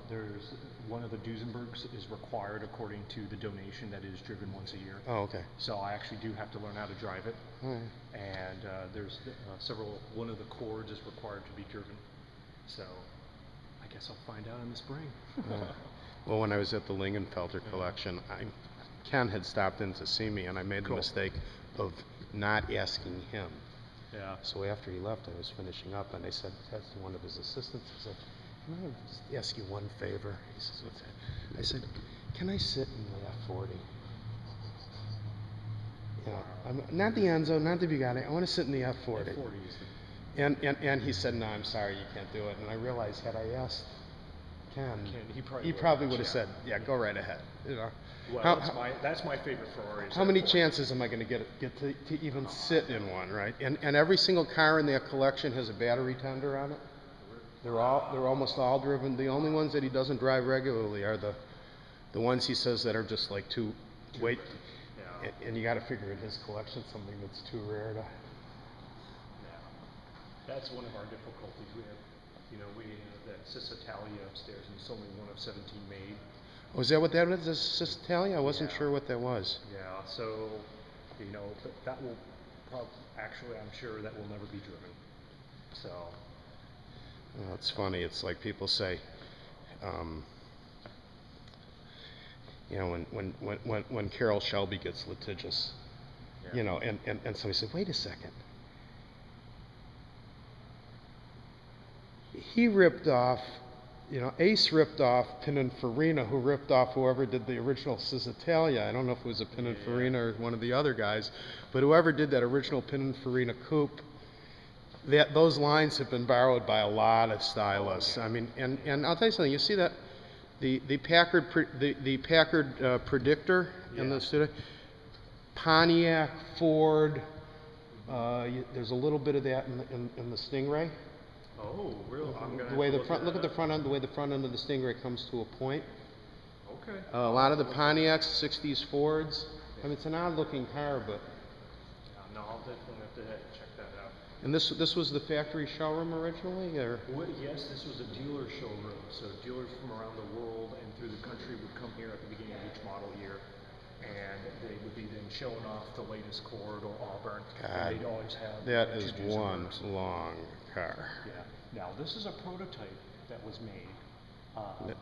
There's one of the Duesenbergs is required according to the donation that is driven once a year. Oh, okay. So I actually do have to learn how to drive it. All right. And there's one of the cords is required to be driven. So I guess I'll find out in the spring. Well, when I was at the Lingenfelter collection, Ken had stopped in to see me, and I made the mistake of not asking him. Yeah. So after he left, I was finishing up, and I said to one of his assistants, I said, "Can I just ask you one favor?" He says, "What's that?" I said, "Can I sit in the F40? You know, not the Enzo, not the Bugatti. I want to sit in the F40." And he said, "No, I'm sorry, you can't do it." And I realized, had I asked Ken, he probably would have said, "Yeah, go right ahead." You know. Well, that's my favorite Ferrari. How many chances am I going to get to even sit in one, right? And every single car in that collection has a battery tender on it. They're almost all driven. The only ones that he doesn't drive regularly are the ones he says that are just like too weight. Yeah. And you got to figure in his collection something that's too rare to. Yeah. That's one of our difficulties. We have, we have that Cis Italia upstairs, and it's only one of 17 made. Oh, is that what that is? Cis Italia? I wasn't sure what that was. Yeah. So, but that will actually, I'm sure that will never be driven. So. Well, it's funny. It's like people say, when Carroll Shelby gets litigious, and somebody said, "Wait a second. He ripped off, Ace ripped off Pininfarina, who ripped off whoever did the original Cis Italia. I don't know if it was a Pininfarina or one of the other guys, but whoever did that original Pininfarina coupe, those lines have been borrowed by a lot of stylists. I mean, and I'll tell you something. You see that the Packard Predictor in the studio, Pontiac, Ford. There's a little bit of that in the Stingray. Oh, really? The way look at the front end. The way the front end of the Stingray comes to a point. Okay. A lot of the Pontiacs, 60s Fords. I mean, it's an odd-looking car, but. No, I'll definitely have to check that out. And this was the factory showroom originally, or? Well, yes, this was a dealer showroom. So dealers from around the world and through the country would come here at the beginning of each model year, and they would be then showing off the latest Cord or Auburn. God, and they'd always have. That is one long car. Yeah. Now this is a prototype that was made.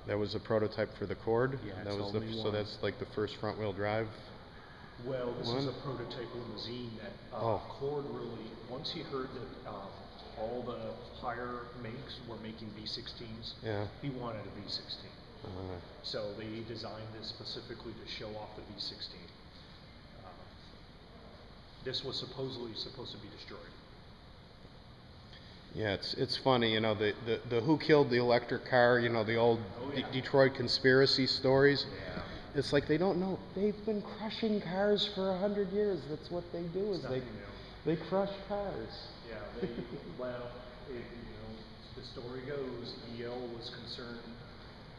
That was a prototype for the Cord. Yeah, that was so that's like the first front-wheel drive. Well, this is a prototype limousine that Cord really, once he heard that all the higher makes were making V16s, he wanted a V16. So they designed this specifically to show off the V16. This was supposedly supposed to be destroyed. Yeah, it's funny, the who killed the electric car, the old Detroit conspiracy stories. Yeah. It's like they don't know. They've been crushing cars for 100 years. That's what they do. They crush cars. Yeah. The story goes, EL was concerned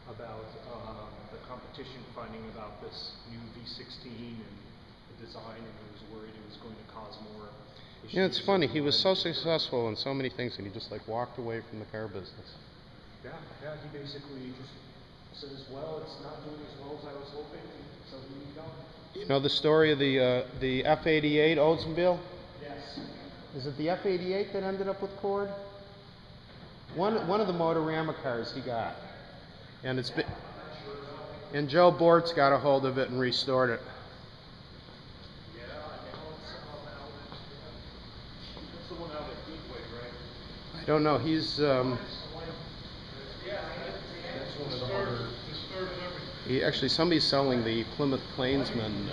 about the competition finding about this new V16 and the design, and he was worried it was going to cause more issues. Yeah, it's funny. He was so successful in so many things, and he just walked away from the car business. Yeah. He basically just says, well, it's not doing as well as I was hoping, so he moved on. You know the story of the F88 Oldsmobile? Yes. Is it the F88 that ended up with Cord? One of the Motorama cars he got, and it's been, and Joe Bort's got a hold of it and restored it. Yeah, now it's that's the one out at Deepway, right? I don't know. He's somebody's selling the Plymouth Plainsman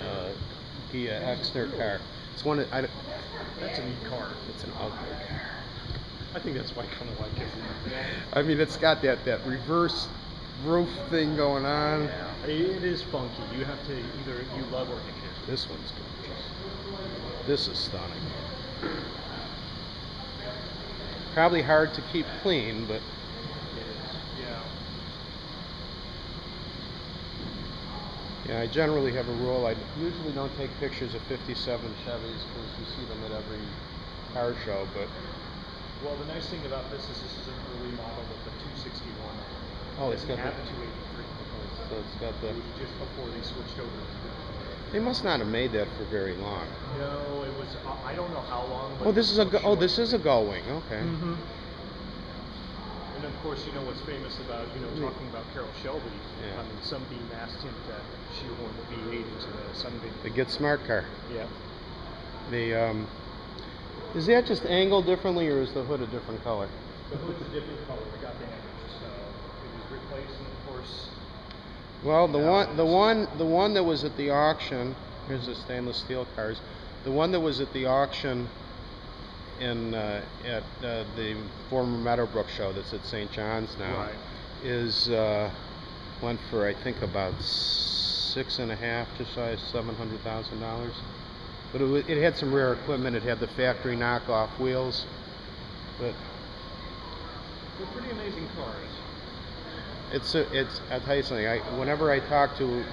Exner car. It's one. That's a neat car. It's an ugly car. I think that's why I kind of like it. I mean, it's got that reverse roof thing going on. Yeah, it is funky. You have to either you love or hate it. This one's gorgeous. This is stunning. Probably hard to keep clean, but. Yeah, I generally have a rule. I usually don't take pictures of 57 Chevys because you see them at every car show, but. Well, the nice thing about this is an early model with the 261. Oh, it's got have the. the 283. So it's got the. It was just before they switched over. They must not have made that for very long. No, it was. I don't know how long. But Oh, this is a. oh, This is a gull-wing. Okay. Mm-hmm. And of course, you know what's famous about talking about Carroll Shelby. Yeah. I mean, Sunbeam asked him to shoehorn the V8 into the Sunbeam. The Get Smart car. Yeah. The is that just angled differently, or is the hood a different color? The hood's a different color. It got damaged, so it was replaced, and of course. Well, the one that was at the auction. Here's the stainless steel cars. The one that was at the auction in at the former Meadowbrook show that's at St. John's now, right. is went for I think about $6.5, just shy of $700,000. But it had some rare equipment. It had the factory knockoff wheels, but they're pretty amazing cars. I'll tell you something. Whenever I talk to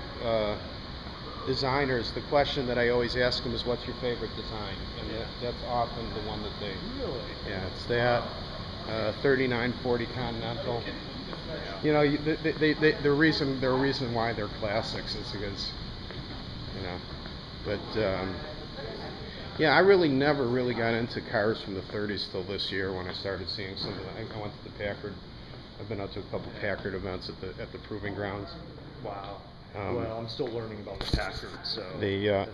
designers, the question that I always ask them is, "What's your favorite design?" And that's often the one that they. Really? Yeah, it's that 3940 Continental. You know, the reason why they're classics is because, but yeah, I really never really got into cars from the 30s till this year when I started seeing some of them. I went to the Packard. I've been out to a couple Packard events at the Proving Grounds. Wow. Well, I'm still learning about the Packard, so. The